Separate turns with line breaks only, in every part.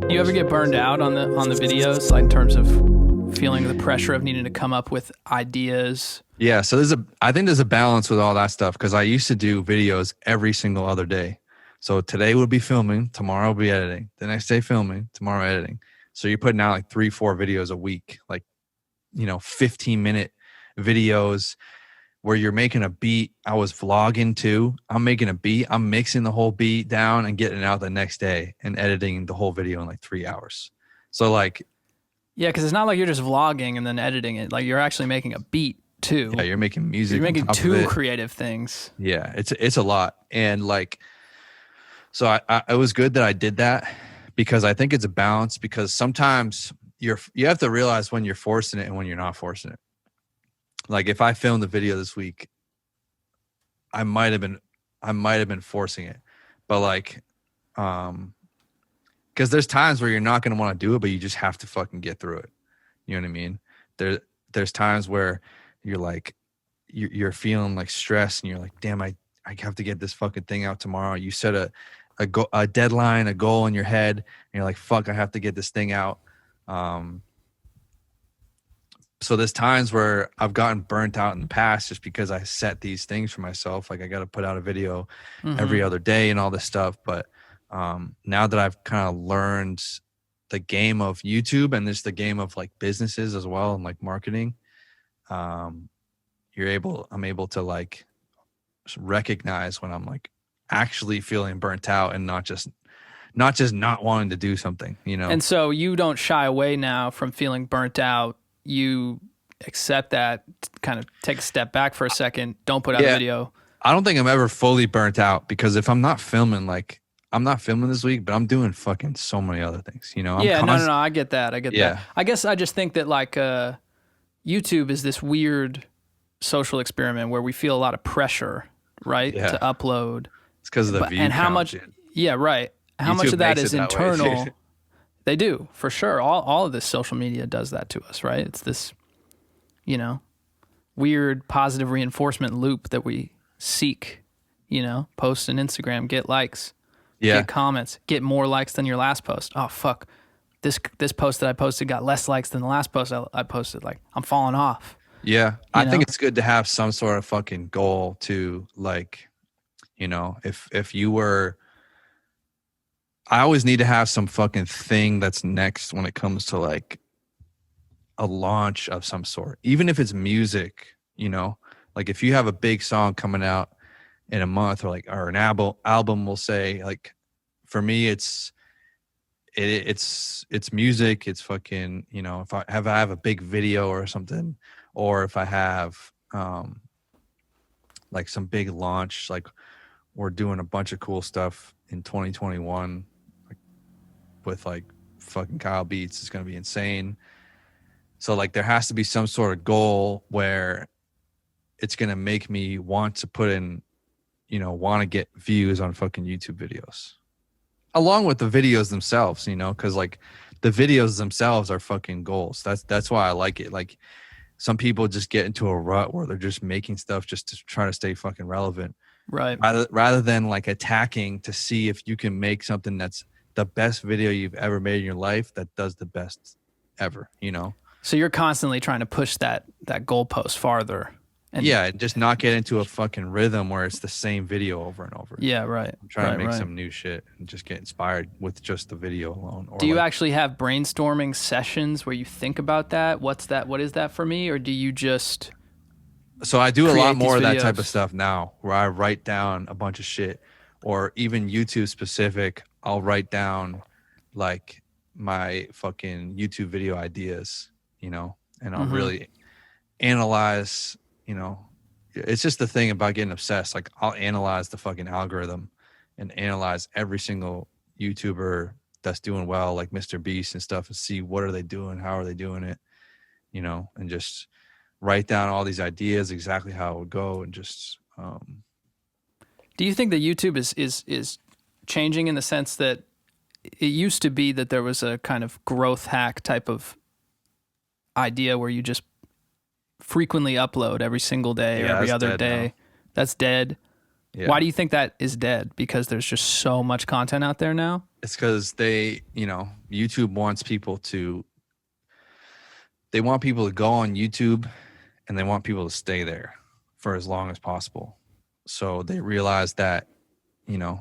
You ever get burned out on the videos, like in terms of feeling the pressure of needing to come up with ideas?
Yeah, so I think there's a balance with all that stuff because I used to do videos every single other day. So today would be filming, tomorrow will be editing, the next day filming, tomorrow editing. So you're putting out like 3-4 videos a week, like 15-minute videos where you're making a beat. I was vlogging too. I'm making a beat. I'm mixing the whole beat down and getting it out the next day and editing the whole video in like 3 hours. So like,
yeah, because it's not like you're just vlogging and then editing it. Like you're actually making a beat too.
yeah, you're making music.
You're making two creative things.
Yeah, it's a lot. And like, so I it was good that I did that because I think it's a balance because sometimes you have to realize when you're forcing it and when you're not forcing it. Like if I filmed the video this week, I might have been forcing it, but like, because there's times where you're not going to want to do it, but you just have to fucking get through it. You know what I mean? There's times where you're like, you're feeling like stressed and you're like, damn, I have to get this fucking thing out tomorrow. You set a deadline, a goal in your head, and you're like, fuck, I have to get this thing out. So there's times where I've gotten burnt out in the past just because I set these things for myself. Like I got to put out a video every other day and all this stuff. But now that I've kind of learned the game of YouTube and just the game of like businesses as well and like marketing, I'm able to like recognize when I'm like actually feeling burnt out and not just not wanting to do something,
And so you don't shy away now from feeling burnt out. You accept that, kind of take a step back for a second, don't put out a video.
I don't think I'm ever fully burnt out because if I'm not filming, like I'm not filming this week, but I'm doing fucking so many other things,
No, I get that. That. I guess I just think that like YouTube is this weird social experiment where we feel a lot of pressure, right? To upload.
It's because of the view
and how
count,
much,
dude.
Yeah, right. How
YouTube
much of that
makes
is
it that
internal?
way.
They do, for sure. All of this social media does that to us, right? It's this, weird positive reinforcement loop that we seek, post an Instagram, get likes, get comments, get more likes than your last post. Oh, fuck. This post that I posted got less likes than the last post I posted. Like, I'm falling off.
Yeah. I think it's good to have some sort of fucking goal to like, if you were, I always need to have some fucking thing that's next when it comes to like a launch of some sort, even if it's music, like if you have a big song coming out in a month or an album, we'll say, like for me, it's music. It's fucking, if I have a big video or something, or if I have, like some big launch, like we're doing a bunch of cool stuff in 2021, with like fucking Kyle Beats. It's going to be insane. So like there has to be some sort of goal where it's going to make me want to put in, want to get views on fucking YouTube videos along with the videos themselves, because like the videos themselves are fucking goals. That's why I like it. Like some people just get into a rut where they're just making stuff just to try to stay fucking relevant.
Right.
Rather than like attacking to see if you can make something that's the best video you've ever made in your life that does the best ever,
So you're constantly trying to push that goalpost farther.
And just not get into a fucking rhythm where it's the same video over and over.
Yeah, right.
I'm trying to make some new shit and just get inspired with just the video alone.
Do you actually have brainstorming sessions where you think about that? What is that for me? Or do you just...
So I do a lot more of that type of stuff now where I write down a bunch of shit, or even YouTube specific. I'll write down like my fucking YouTube video ideas, and I'll really analyze, it's just the thing about getting obsessed. Like I'll analyze the fucking algorithm and analyze every single YouTuber that's doing well, like Mr. Beast and stuff, and see what are they doing? How are they doing it? And just write down all these ideas, exactly how it would go. And just,
do you think that YouTube is changing in the sense that it used to be that there was a kind of growth hack type of idea where you just frequently upload every single day or every other day? Now. That's dead.
Yeah.
Why do you think that is dead? Because there's just so much content out there now?
It's because YouTube wants people to, they want people to go on YouTube and they want people to stay there for as long as possible. So they realize that, like,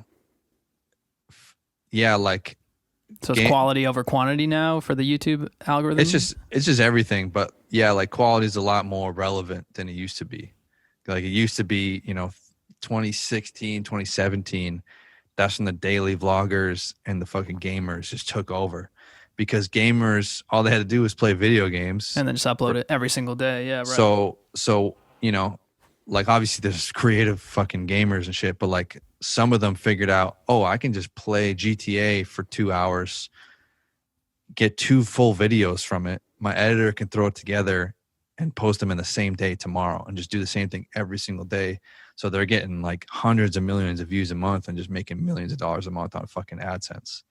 so it's quality over quantity now for the YouTube algorithm?
It's just everything. But yeah, like quality is a lot more relevant than it used to be. Like it used to be, 2016, 2017, that's when the daily vloggers and the fucking gamers just took over, because gamers, all they had to do was play video games
and then just upload it every single day. Yeah, right.
So like obviously there's creative fucking gamers and shit, but like some of them figured out, oh, I can just play GTA for 2 hours, get 2 full videos from it. My editor can throw it together and post them in the same day tomorrow and just do the same thing every single day. So they're getting like hundreds of millions of views a month and just making millions of dollars a month on fucking AdSense.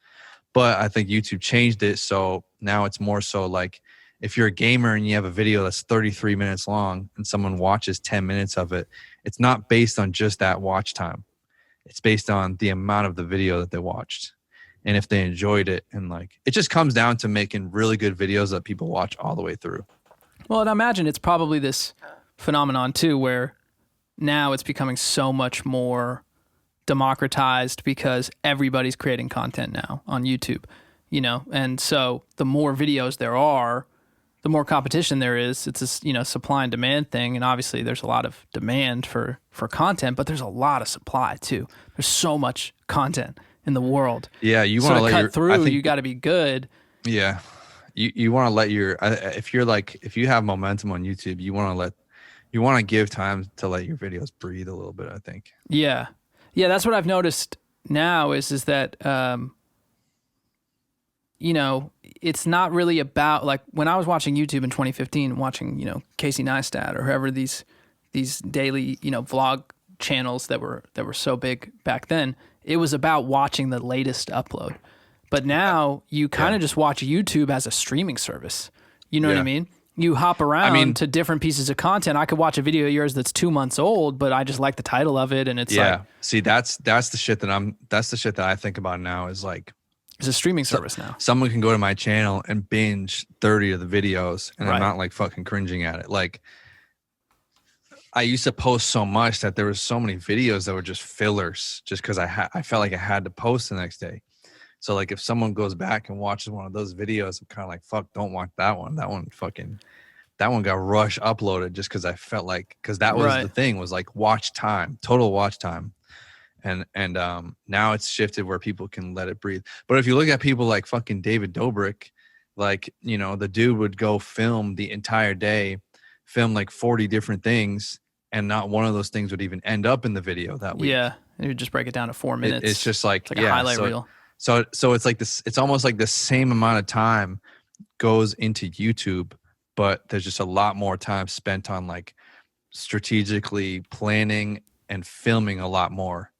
But I think YouTube changed it. So now it's more so like, if you're a gamer and you have a video that's 33 minutes long and someone watches 10 minutes of it, it's not based on just that watch time. It's based on the amount of the video that they watched and if they enjoyed it. And like, it just comes down to making really good videos that people watch all the way through.
Well, and I imagine it's probably this phenomenon too, where now it's becoming so much more democratized because everybody's creating content now on YouTube, and so the more videos there are, the more competition there is. It's a supply and demand thing, and obviously there's a lot of demand for content, but there's a lot of supply too. There's so much content in the world.
Yeah, you want to
cut through. You got to be good.
Yeah, you want to let if you have momentum on YouTube, you want to give time to let your videos breathe a little bit, I think.
Yeah, that's what I've noticed now is that. It's not really about, like, when I was watching YouTube in 2015, watching, Casey Neistat or whoever these daily, vlog channels that were so big back then, it was about watching the latest upload. But now you kind of just watch YouTube as a streaming service. You know what I mean? You hop around to different pieces of content. I could watch a video of yours that's 2 months old, but I just like the title of it. And it's like,
see, that's the shit that I think about now is like,
it's a streaming service now.
Someone can go to my channel and binge 30 of the videos and I'm not like fucking cringing at it. Like, I used to post so much that there was so many videos that were just fillers just because I felt like I had to post the next day. So like if someone goes back and watches one of those videos, I'm kind of like, fuck, don't watch that one. That one got rush uploaded just because I felt like, because that was the thing, was like watch time, total watch time. And now it's shifted where people can let it breathe. But if you look at people like fucking David Dobrik, like, the dude would go film the entire day, film like 40 different things, and not one of those things would even end up in the video that week.
Yeah, you just break it down to 4 minutes.
It's just like,
a highlight reel.
So it's like this. It's almost like the same amount of time goes into YouTube, but there's just a lot more time spent on like strategically planning and filming a lot more.